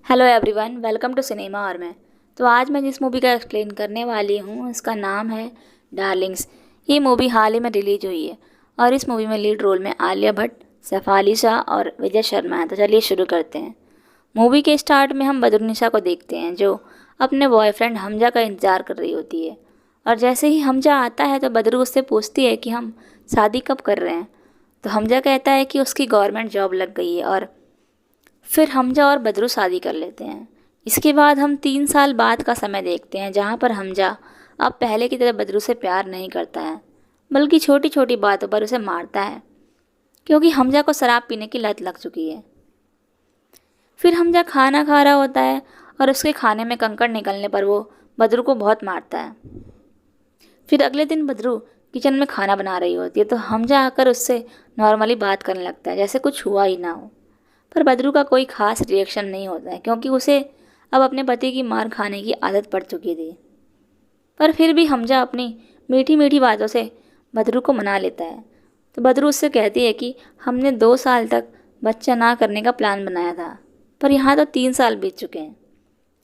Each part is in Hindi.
Hello everyone, welcome to cinema और मैं। तो आज मैं जिस मूवी का एक्सप्लेन करने वाली हूँ उसका नाम है डार्लिंग्स। ये मूवी हाल ही में रिलीज हुई है और इस मूवी में लीड रोल में आलिया भट्ट, सैफ अली शाह और विजय शर्मा है। तो चलिए शुरू करते हैं। मूवी के स्टार्ट में हम बदरुनिसा को देखते हैं जो अपने बॉयफ्रेंड हमजा का इंतज़ार कर रही होती है। और जैसे ही हमजा आता है तो बदरू उससे पूछती है कि हम शादी कब कर रहे हैं। तो हमजा कहता है कि उसकी गवर्नमेंट जॉब लग गई है और फिर हमजा और बदरू शादी कर लेते हैं। इसके बाद हम 3 साल बाद का समय देखते हैं जहाँ पर हमजा अब पहले की तरह बदरू से प्यार नहीं करता है, बल्कि छोटी छोटी बातों पर उसे मारता है क्योंकि हमजा को शराब पीने की लत लग चुकी है। फिर हमजा खाना खा रहा होता है और उसके खाने में कंकड़ निकलने पर वो बदरू को बहुत मारता है। फिर अगले दिन बदरू किचन में खाना बना रही होती है तो हमजा आकर उससे नॉर्मली बात करने लगता है जैसे कुछ हुआ ही ना हो। पर बदरू का कोई खास रिएक्शन नहीं होता है क्योंकि उसे अब अपने पति की मार खाने की आदत पड़ चुकी थी। पर फिर भी हमजा अपनी मीठी मीठी बातों से बदरू को मना लेता है। तो बदरू उससे कहती है कि हमने 2 साल तक बच्चा ना करने का प्लान बनाया था, पर यहाँ तो 3 साल बीत चुके हैं।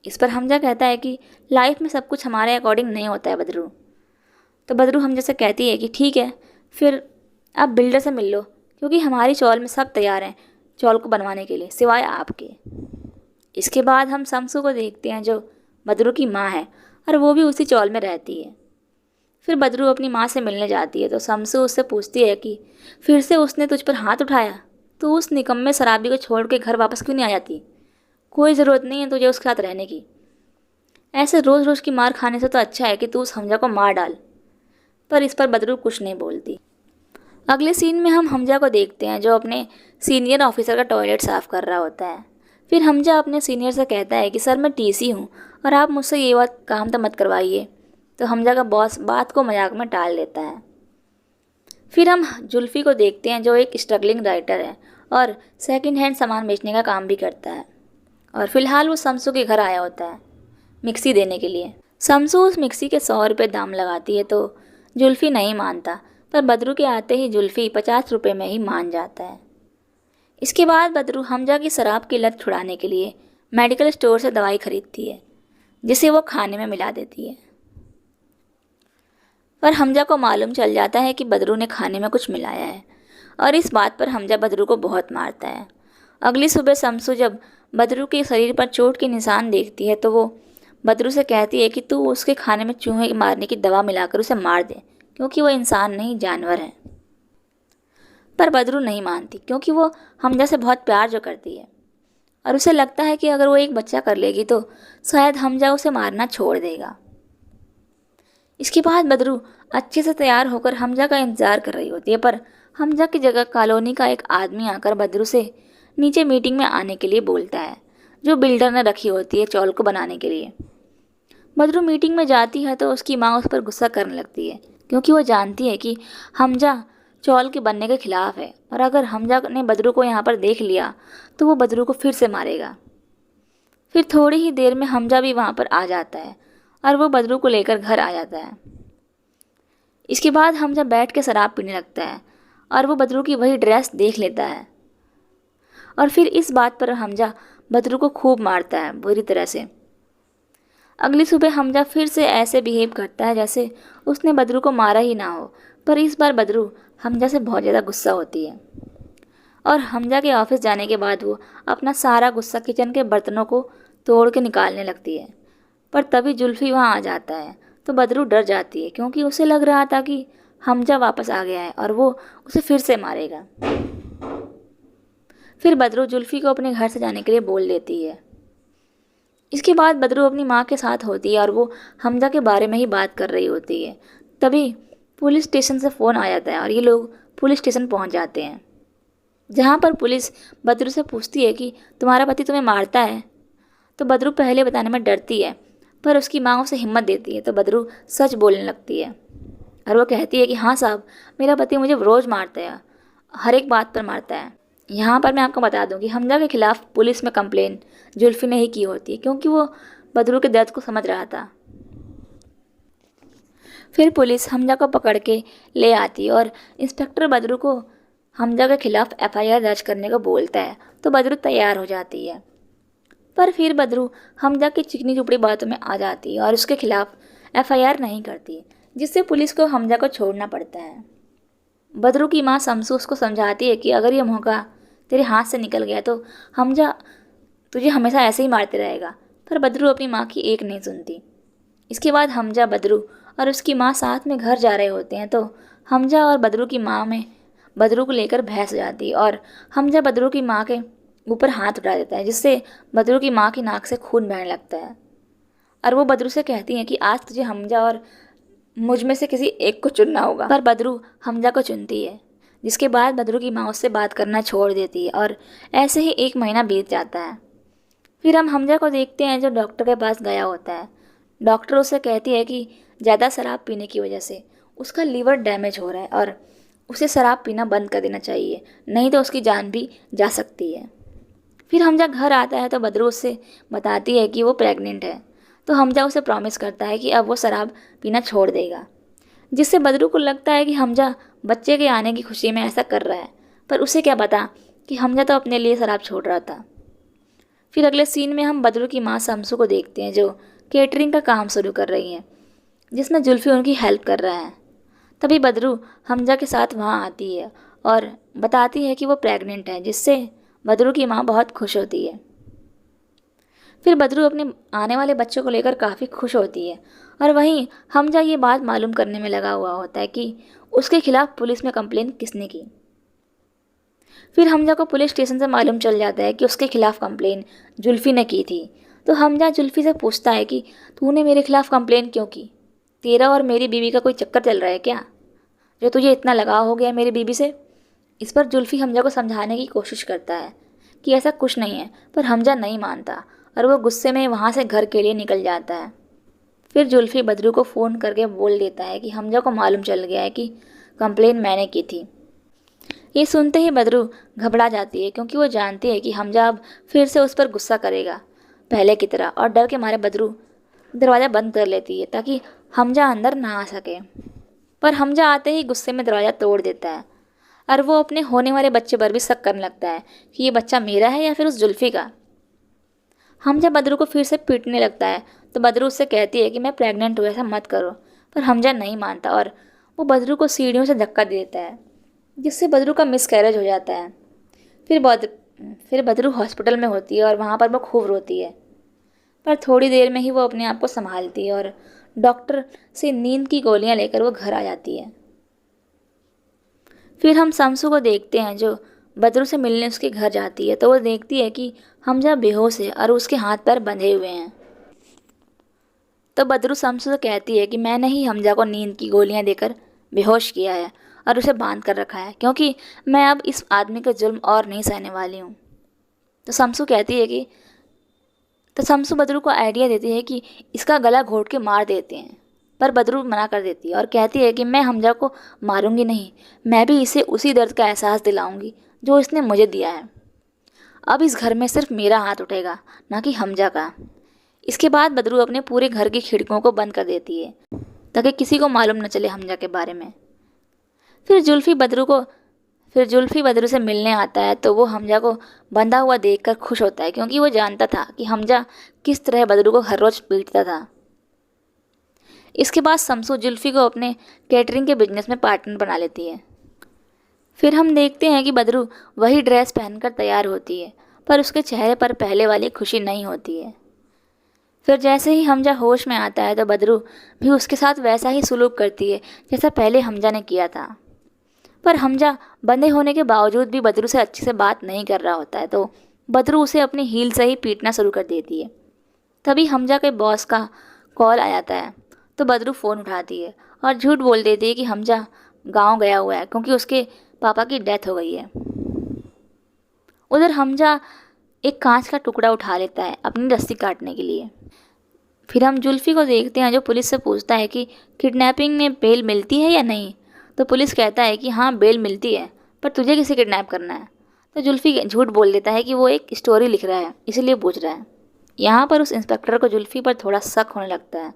इस पर हमजा कहता है कि लाइफ में सब कुछ हमारे अकॉर्डिंग नहीं होता है बदरू। तो बदरू हमजा से कहती है कि ठीक है, फिर आप बिल्डर से मिल लो क्योंकि हमारी चौल में सब तैयार हैं चौल को बनवाने के लिए सिवाय आपके। इसके बाद हम शमसू को देखते हैं जो बदरू की माँ है और वो भी उसी चौल में रहती है। फिर बदरू अपनी माँ से मिलने जाती है तो शमसू उससे पूछती है कि फिर से उसने तुझ पर हाथ उठाया तो उस निकम्मे शराबी को छोड़ के घर वापस क्यों नहीं आ जाती। कोई ज़रूरत नहीं है तुझे उसके साथ रहने की। ऐसे रोज़ रोज़ की मार खाने से तो अच्छा है कि तू उस हमजा को मार डाल। पर इस पर बदरू कुछ नहीं बोलती। अगले सीन में हम हमजा को देखते हैं जो अपने सीनियर ऑफिसर का टॉयलेट साफ़ कर रहा होता है। फिर हमजा अपने सीनियर से कहता है कि सर मैं टीसी हूँ और आप मुझसे ये बात काम तो मत करवाइए। तो हमजा का बॉस बात को मजाक में टाल देता है। फिर हम जुल्फ़ी को देखते हैं जो एक स्ट्रगलिंग राइटर है और सेकंड हैंड सामान बेचने का काम भी करता है। और फिलहाल वो शमसू के घर आया होता है मिक्सी देने के लिए। शमसू उस मिक्सी के 100 रुपये दाम लगाती है तो जुल्फ़ी नहीं मानता, पर बदरू के आते ही जुल्फ़ी 50 रुपये में ही मान जाता है। इसके बाद बदरू हमजा की शराब की लत छुड़ाने के लिए मेडिकल स्टोर से दवाई खरीदती है जिसे वो खाने में मिला देती है। पर हमजा को मालूम चल जाता है कि बदरू ने खाने में कुछ मिलाया है और इस बात पर हमजा बदरू को बहुत मारता है। अगली सुबह शमसू जब बदरू के शरीर पर चोट के निशान देखती है तो वो बदरू से कहती है कि तू उसके खाने में चूहे मारने की दवा मिलाकर उसे मार दे क्योंकि वो इंसान नहीं जानवर है। पर बदरू नहीं मानती क्योंकि वो हमजा से बहुत प्यार जो करती है और उसे लगता है कि अगर वो एक बच्चा कर लेगी तो शायद हमजा उसे मारना छोड़ देगा। इसके बाद बदरू अच्छे से तैयार होकर हमजा का इंतज़ार कर रही होती है, पर हमजा की जगह कॉलोनी का एक आदमी आकर बदरू से नीचे मीटिंग में आने के लिए बोलता है जो बिल्डर ने रखी होती है चौल को बनाने के लिए। बदरू मीटिंग में जाती है तो उसकी माँ उस पर गुस्सा करने लगती है क्योंकि वो जानती है कि हमजा चौल के बनने के खिलाफ है और अगर हमजा ने बदरू को यहाँ पर देख लिया तो वो बदरू को फिर से मारेगा। फिर थोड़ी ही देर में हमजा भी वहाँ पर आ जाता है और वो बदरू को लेकर घर आ जाता है। इसके बाद हमजा बैठ के शराब पीने लगता है और वो बदरू की वही ड्रेस देख लेता है और फिर इस बात पर हमजा बदरू को खूब मारता है बुरी तरह से। अगली सुबह हमजा फिर से ऐसे बिहेव करता है जैसे उसने बदरू को मारा ही ना हो, पर इस बार बदरू हमजा से बहुत ज़्यादा गुस्सा होती है और हमजा के ऑफिस जाने के बाद वो अपना सारा गुस्सा किचन के बर्तनों को तोड़ के निकालने लगती है। पर तभी जुल्फ़ी वहाँ आ जाता है तो बदरू डर जाती है क्योंकि उसे लग रहा था कि हमजा वापस आ गया है और वो उसे फिर से मारेगा। फिर बदरू जुल्फ़ी को अपने घर से जाने के लिए बोल देती है। इसके बाद बदरू अपनी माँ के साथ होती है और वो हमजा के बारे में ही बात कर रही होती है। तभी पुलिस स्टेशन से फ़ोन आ जाता है और ये लोग पुलिस स्टेशन पहुँच जाते हैं जहाँ पर पुलिस बदरू से पूछती है कि तुम्हारा पति तुम्हें मारता है। तो बदरू पहले बताने में डरती है पर उसकी माँ उसे हिम्मत देती है तो बदरू सच बोलने लगती है और वो कहती है कि हाँ साहब, मेरा पति मुझे रोज़ मारता है, हर एक बात पर मारता है। यहाँ पर मैं आपको बता दूँ कि हमजा के खिलाफ़ पुलिस में कंप्लेन जुल्फ़ी ने ही की होती है क्योंकि वो बदरू के दर्द को समझ रहा था। फिर पुलिस हमजा को पकड़ के ले आती है और इंस्पेक्टर बदरू को हमजा के खिलाफ़ FIR दर्ज करने को बोलता है तो बदरू तैयार हो जाती है। पर फिर बदरू हमजा की चिकनी चुपड़ी बातों में आ जाती है और उसके खिलाफ एफआईआर नहीं करती, जिससे पुलिस को हमजा को छोड़ना पड़ता है। बदरू की माँ शमसू उसको समझाती है कि अगर ये मौका तेरे हाथ से निकल गया तो हमजा तुझे हमेशा ऐसे ही मारते रहेगा, पर बदरू अपनी माँ की एक नहीं सुनती। इसके बाद हमजा, बदरू और उसकी माँ साथ में घर जा रहे होते हैं तो हमजा और बदरू की माँ में बदरू को लेकर बहस हो जाती है और हमजा बदरू की माँ के ऊपर हाथ उठा देता है, जिससे बदरू की माँ की नाक से खून बहने लगता है और वो बदरू से कहती हैं कि आज तुझे हमजा और मुझ में से किसी एक को चुनना होगा। पर बदरू हमजा को चुनती है, जिसके बाद बदरू की माँ उससे बात करना छोड़ देती है और ऐसे ही 1 महीना बीत जाता है। फिर हम हमजा को देखते हैं जो डॉक्टर के पास गया होता है। डॉक्टर उससे कहती है कि ज़्यादा शराब पीने की वजह से उसका लीवर डैमेज हो रहा है और उसे शराब पीना बंद कर देना चाहिए, नहीं तो उसकी जान भी जा सकती है। फिर हमजा घर आता है तो बदरू उससे बताती है कि वो प्रेग्नेंट है, तो हमजा उसे प्रॉमिस करता है कि अब वो शराब पीना छोड़ देगा, जिससे बदरू को लगता है कि हमजा बच्चे के आने की खुशी में ऐसा कर रहा है, पर उसे क्या पता कि हमजा तो अपने लिए शराब छोड़ रहा था। फिर अगले सीन में हम बदरू की माँ शमसू को देखते हैं जो केटरिंग का काम शुरू कर रही हैं, जिसमें जुल्फ़ी उनकी हेल्प कर रहा है। तभी बदरू हमजा के साथ वहाँ आती है और बताती है कि वो प्रेग्नेंट है, जिससे बदरू की माँ बहुत खुश होती है। फिर बदरू अपने आने वाले बच्चों को लेकर काफ़ी खुश होती है और वहीं हमजा ये बात मालूम करने में लगा हुआ होता है कि उसके खिलाफ पुलिस में कंप्लेन किसने की। फिर हमजा को पुलिस स्टेशन से मालूम चल जाता है कि उसके खिलाफ कंप्लेन जुल्फ़ी ने की थी, तो हमजा जुल्फ़ी से पूछता है कि तूने मेरे खिलाफ कंप्लेन क्यों की? तेरा और मेरी बीवी का कोई चक्कर चल रहा है क्या, जो तुझे इतना लगाव हो गया मेरी बीवी से? इस पर जुल्फ़ी हमजा को समझाने की कोशिश करता है कि ऐसा कुछ नहीं है, पर हमजा नहीं मानता और वो गुस्से में वहाँ से घर के लिए निकल जाता है। फिर जुल्फ़ी बदरू को फ़ोन करके बोल देता है कि हमजा को मालूम चल गया है कि कंप्लेन मैंने की थी। ये सुनते ही बदरू घबरा जाती है, क्योंकि वो जानती है कि हमजा अब फिर से उस पर गुस्सा करेगा पहले की तरह, और डर के मारे बदरू दरवाज़ा बंद कर लेती है ताकि हमजा अंदर ना आ सके। पर हमजा आते ही गुस्से में दरवाज़ा तोड़ देता है और वो अपने होने वाले बच्चे पर भी शक करने लगता है कि ये बच्चा मेरा है या फिर उस जुल्फ़ी का। हमजा बदरू को फिर से पीटने लगता है तो बदरू उससे कहती है कि मैं प्रेग्नेंट हूँ, ऐसा मत करो, पर हमजा नहीं मानता और वो बदरू को सीढ़ियों से धक्का दे देता है, जिससे बदरू का मिसकैरेज हो जाता है। फिर बदरू हॉस्पिटल में होती है और वहाँ पर वो खूब रोती है, पर थोड़ी देर में ही वो अपने आप को संभालती है और डॉक्टर से नींद की गोलियाँ लेकर वो घर आ जाती है। फिर हम शमसू को देखते हैं जो बदरू से मिलने उसके घर जाती है, तो वो देखती है कि हमजा बेहोश है और उसके हाथ पैर बंधे हुए हैं। तो बदरू शमसू से कहती है कि मैंने ही हमजा को नींद की गोलियां देकर बेहोश किया है और उसे बांध कर रखा है, क्योंकि मैं अब इस आदमी का जुल्म और नहीं सहने वाली हूँ। तो शमसू बदरू को आइडिया देती है कि इसका गला घोट के मार देते हैं, पर बदरू मना कर देती है और कहती है कि मैं हमजा को मारूंगी नहीं, मैं भी इसे उसी दर्द का एहसास दिलाऊंगी जो इसने मुझे दिया है। अब इस घर में सिर्फ मेरा हाथ उठेगा, ना कि हमजा का। इसके बाद बदरू अपने पूरे घर की खिड़कियों को बंद कर देती है ताकि किसी को मालूम न चले हमजा के बारे में। फिर जुल्फ़ी बदरू से मिलने आता है तो वो हमजा को बंधा हुआ देखकर खुश होता है, क्योंकि वो जानता था कि हमजा किस तरह बदरू को हर रोज़ पीटता था। इसके बाद शमसू जुल्फ़ी को अपने कैटरिंग के बिजनेस में पार्टनर बना लेती है। फिर हम देखते हैं कि बदरू वही ड्रेस पहनकर तैयार होती है, पर उसके चेहरे पर पहले वाली खुशी नहीं होती है। फिर जैसे ही हमजा होश में आता है तो बदरू भी उसके साथ वैसा ही सुलूक करती है जैसा पहले हमजा ने किया था। पर हमजा बंधे होने के बावजूद भी बदरू से अच्छे से बात नहीं कर रहा होता है, तो बदरू उसे अपनी हील से ही पीटना शुरू कर देती है। तभी हमजा के बॉस का कॉल आ जाता है, तो बदरू फ़ोन उठाती है और झूठ बोल देती है कि हमजा गांव गया हुआ है क्योंकि उसके पापा की डेथ हो गई है। उधर हमजा एक कांच का टुकड़ा उठा लेता है अपनी रस्सी काटने के लिए। फिर हम जुल्फ़ी को देखते हैं जो पुलिस से पूछता है कि किडनैपिंग में बेल मिलती है या नहीं, तो पुलिस कहता है कि हाँ बेल मिलती है, पर तुझे किसे किडनैप करना है। तो जुल्फ़ी झूठ बोल देता है कि वो एक स्टोरी लिख रहा है, इसीलिए पूछ रहा है। यहाँ पर उस इंस्पेक्टर को जुल्फ़ी पर थोड़ा शक होने लगता है।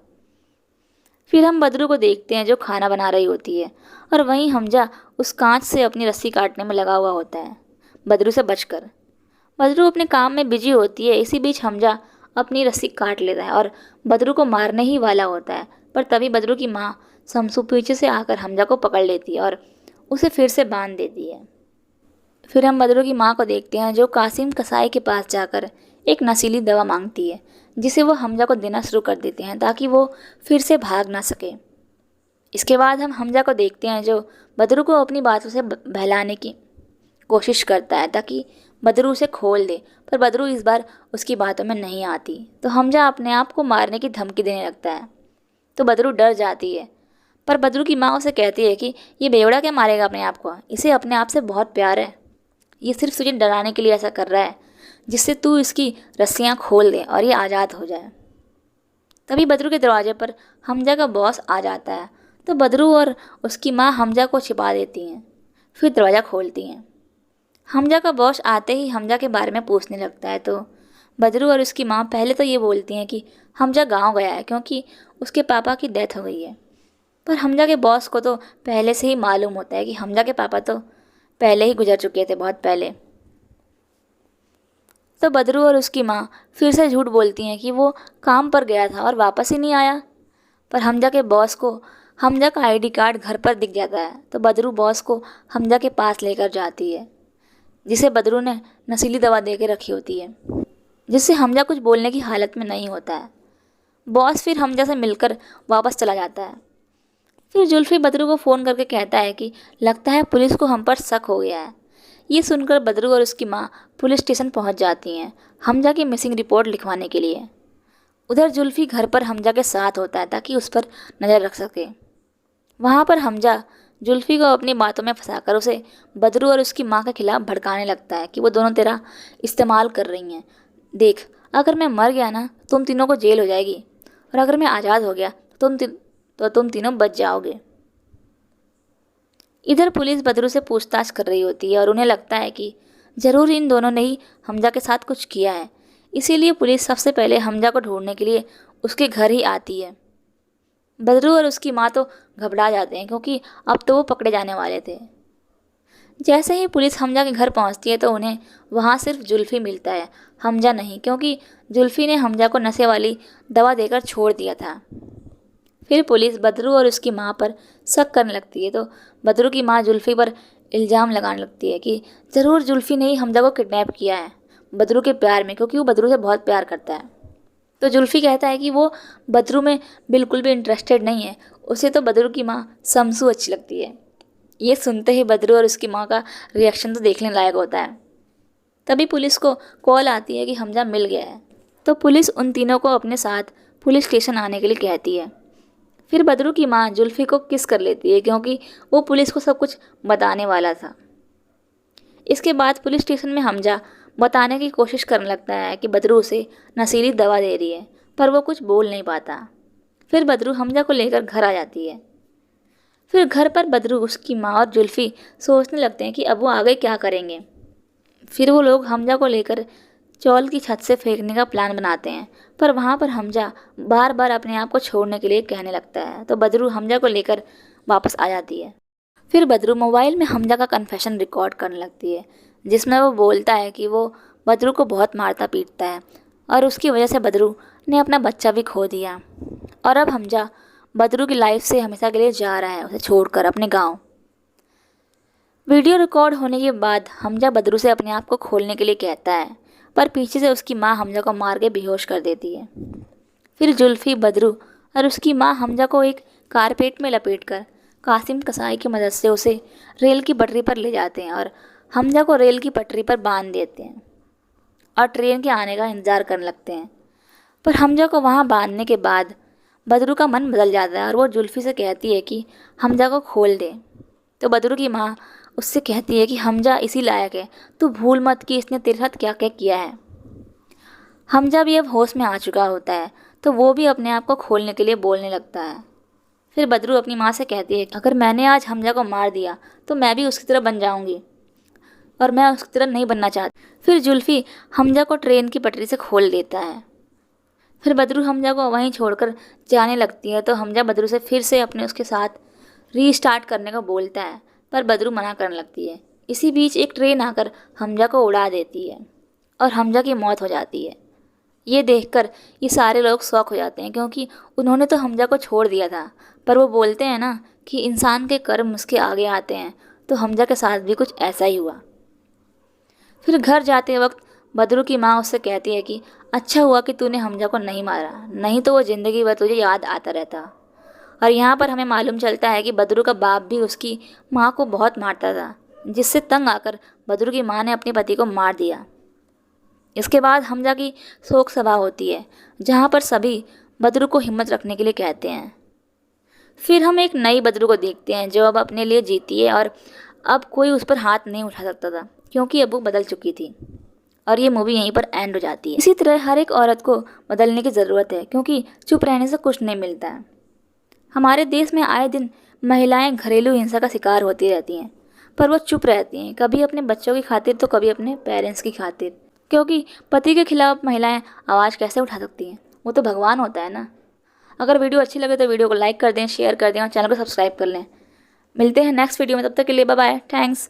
फिर हम बदरू को देखते हैं जो खाना बना रही होती है और वहीं हमजा उस कांच से अपनी रस्सी काटने में लगा हुआ होता है बदरू से बचकर, बदरू अपने काम में बिजी होती है। इसी बीच हमजा अपनी रस्सी काट लेता है और बदरू को मारने ही वाला होता है, पर तभी बदरू की माँ शमसू पीछे से आकर हमजा को पकड़ लेती है और उसे फिर से बांध देती है। फिर हम बदरू की माँ को देखते हैं जो कासिम कसाई के पास जाकर एक नशीली दवा मांगती है, जिसे वो हमजा को देना शुरू कर देते हैं ताकि वो फिर से भाग ना सके। इसके बाद हम हमजा को देखते हैं जो बदरू को अपनी बातों से बहलाने की कोशिश करता है ताकि बदरू उसे खोल दे, पर बदरू इस बार उसकी बातों में नहीं आती। तो हमजा अपने आप को मारने की धमकी देने लगता है, तो बदरू डर जाती है। पर बदरू की माँ उसे कहती है कि ये बेवड़ा क्या मारेगा अपने आप को, इसे अपने आप से बहुत प्यार है, ये सिर्फ तुझे डराने के लिए ऐसा कर रहा है जिससे तू इसकी रस्सियाँ खोल दे और ये आज़ाद हो जाए। तभी बदरू के दरवाजे पर हमजा का बॉस आ जाता है, तो बदरू और उसकी माँ हमजा को छिपा देती हैं, फिर दरवाज़ा खोलती हैं। हमजा का बॉस आते ही हमजा के बारे में पूछने लगता है, तो बदरू और उसकी माँ पहले तो ये बोलती हैं कि हमजा गांव गया है क्योंकि उसके पापा की डेथ हो गई है। पर हमजा के बॉस को तो पहले से ही मालूम होता है कि हमजा के पापा तो पहले ही गुजर चुके थे, बहुत पहले। तो बदरू और उसकी माँ फिर से झूठ बोलती हैं कि वो काम पर गया था और वापस ही नहीं आया। पर हमजा के बॉस को हमजा का आईडी कार्ड घर पर दिख जाता है, तो बदरू बॉस को हमजा के पास लेकर जाती है, जिसे बदरू ने नशीली दवा दे के रखी होती है, जिससे हमजा कुछ बोलने की हालत में नहीं होता है। बॉस फिर हमजा से मिलकर वापस चला जाता है। फिर जुल्फी बदरू को फ़ोन करके कहता है कि लगता है पुलिस को हम पर शक हो गया है। ये सुनकर बदरू और उसकी माँ पुलिस स्टेशन पहुंच जाती हैं हमजा की मिसिंग रिपोर्ट लिखवाने के लिए। उधर जुल्फी घर पर हमजा के साथ होता है ताकि उस पर नज़र रख सके। वहाँ पर हमजा जुल्फी को अपनी बातों में फंसाकर उसे बदरू और उसकी माँ के खिलाफ भड़काने लगता है कि वो दोनों तेरा इस्तेमाल कर रही हैं। देख, अगर मैं मर गया ना तुम तीनों को जेल हो जाएगी, और अगर मैं आज़ाद हो गया तो तुम तीनों बच जाओगे। इधर पुलिस बदरू से पूछताछ कर रही होती है और उन्हें लगता है कि ज़रूर इन दोनों ने ही हमजा के साथ कुछ किया है, इसीलिए पुलिस सबसे पहले हमजा को ढूंढने के लिए उसके घर ही आती है। बदरू और उसकी माँ तो घबरा जाते हैं क्योंकि अब तो वो पकड़े जाने वाले थे। जैसे ही पुलिस हमजा के घर पहुंचती है तो उन्हें वहाँ सिर्फ जुल्फी मिलता है, हमजा नहीं, क्योंकि जुल्फी ने हमजा को नशे वाली दवा देकर छोड़ दिया था। फिर पुलिस बदरू और उसकी माँ पर शक करने लगती है, तो बदरू की माँ जुल्फी पर इल्ज़ाम लगाने लगती है कि ज़रूर जुल्फी ने ही हमजा को किडनैप किया है बदरू के प्यार में, क्योंकि वो बदरू से बहुत प्यार करता है। तो जुल्फी कहता है कि वो बदरू में बिल्कुल भी इंटरेस्टेड नहीं है, उसे तो बदरू की माँ शमसू अच्छी लगती है। ये सुनते ही बदरू और उसकी माँ का रिएक्शन तो देखने लायक होता है। तभी पुलिस को कॉल आती है कि हमजा मिल गया है, तो पुलिस उन तीनों को अपने साथ पुलिस स्टेशन आने के लिए कहती है। फिर बदरू की माँ जुल्फी को किस कर लेती है क्योंकि वो पुलिस को सब कुछ बताने वाला था। इसके बाद पुलिस स्टेशन में हमजा बताने की कोशिश करने लगता है कि बदरू उसे नशीली दवा दे रही है, पर वो कुछ बोल नहीं पाता। फिर बदरू हमजा को लेकर घर आ जाती है। फिर घर पर बदरू, उसकी माँ और जुल्फी सोचने लगते हैं कि अब वो आगे क्या करेंगे। फिर वो लोग हमजा को लेकर चौल की छत से फेंकने का प्लान बनाते हैं, पर वहाँ पर हमजा बार बार अपने आप को छोड़ने के लिए कहने लगता है, तो बदरू हमजा को लेकर वापस आ जाती है। फिर बदरू मोबाइल में हमजा का कन्फेशन रिकॉर्ड करने लगती है, जिसमें वो बोलता है कि वो बदरू को बहुत मारता पीटता है और उसकी वजह से बदरू ने अपना बच्चा भी खो दिया, और अब हमजा बदरू की लाइफ से हमेशा के लिए जा रहा है, उसे छोड़कर अपने गाँव। वीडियो रिकॉर्ड होने के बाद हमजा बदरू से अपने आप को खोलने के लिए कहता है, पर पीछे से उसकी माँ हमजा को मार के बेहोश कर देती है। फिर जुल्फी, बदरू और उसकी माँ हमजा को एक कारपेट में लपेटकर कासिम कसाई की मदद से उसे रेल की पटरी पर ले जाते हैं और हमजा को रेल की पटरी पर बांध देते हैं और ट्रेन के आने का इंतज़ार करने लगते हैं। पर हमजा को वहाँ बांधने के बाद बदरू का मन बदल जाता है और वो जुल्फी से कहती है कि हमजा को खोल दे। तो बदरू की माँ उससे कहती है कि हमजा इसी लायक है, तू भूल मत कि इसने तेरे साथ क्या क्या किया है। हमजा भी अब होश में आ चुका होता है, तो वो भी अपने आप को खोलने के लिए बोलने लगता है। फिर बदरू अपनी माँ से कहती है, अगर मैंने आज हमजा को मार दिया तो मैं भी उसकी तरह बन जाऊंगी, और मैं उसकी तरह नहीं बनना चाहती। फिर जुल्फी हमजा को ट्रेन की पटरी से खोल देता है। फिर बदरू हमजा को वहीं छोड़कर जाने लगती है, तो हमजा बदरू से फिर से अपने उसके साथ रीस्टार्ट करने को बोलता है, पर बदरू मना करने लगती है। इसी बीच एक ट्रेन आकर हमजा को उड़ा देती है और हमजा की मौत हो जाती है। ये देखकर ये सारे लोग शॉक हो जाते हैं, क्योंकि उन्होंने तो हमजा को छोड़ दिया था। पर वो बोलते हैं ना कि इंसान के कर्म उसके आगे आते हैं, तो हमजा के साथ भी कुछ ऐसा ही हुआ। फिर घर जाते वक्त बदरू की माँ उससे कहती है कि अच्छा हुआ कि तूने हमजा को नहीं मारा, नहीं तो वो ज़िंदगी भर तुझे याद आता रहता। और यहाँ पर हमें मालूम चलता है कि बदरू का बाप भी उसकी माँ को बहुत मारता था, जिससे तंग आकर बदरू की माँ ने अपने पति को मार दिया। इसके बाद हमजा की शोक सभा होती है, जहाँ पर सभी बदरू को हिम्मत रखने के लिए कहते हैं। फिर हम एक नई बदरू को देखते हैं जो अब अपने लिए जीती है, और अब कोई उस पर हाथ नहीं उठा सकता था, क्योंकि अब वो बदल चुकी थी। और ये मूवी यहीं पर एंड हो जाती है। इसी तरह हर एक औरत को बदलने की ज़रूरत है, क्योंकि चुप रहने से कुछ नहीं मिलता है। हमारे देश में आए दिन महिलाएं घरेलू हिंसा का शिकार होती रहती हैं, पर वो चुप रहती हैं, कभी अपने बच्चों की खातिर तो कभी अपने पेरेंट्स की खातिर, क्योंकि पति के खिलाफ महिलाएं आवाज़ कैसे उठा सकती हैं? वो तो भगवान होता है ना। अगर वीडियो अच्छी लगे तो वीडियो को लाइक कर दें, शेयर कर दें और चैनल को सब्सक्राइब कर लें। मिलते हैं नेक्स्ट वीडियो में, तब तक के लिए बाय बाय, थैंक्स।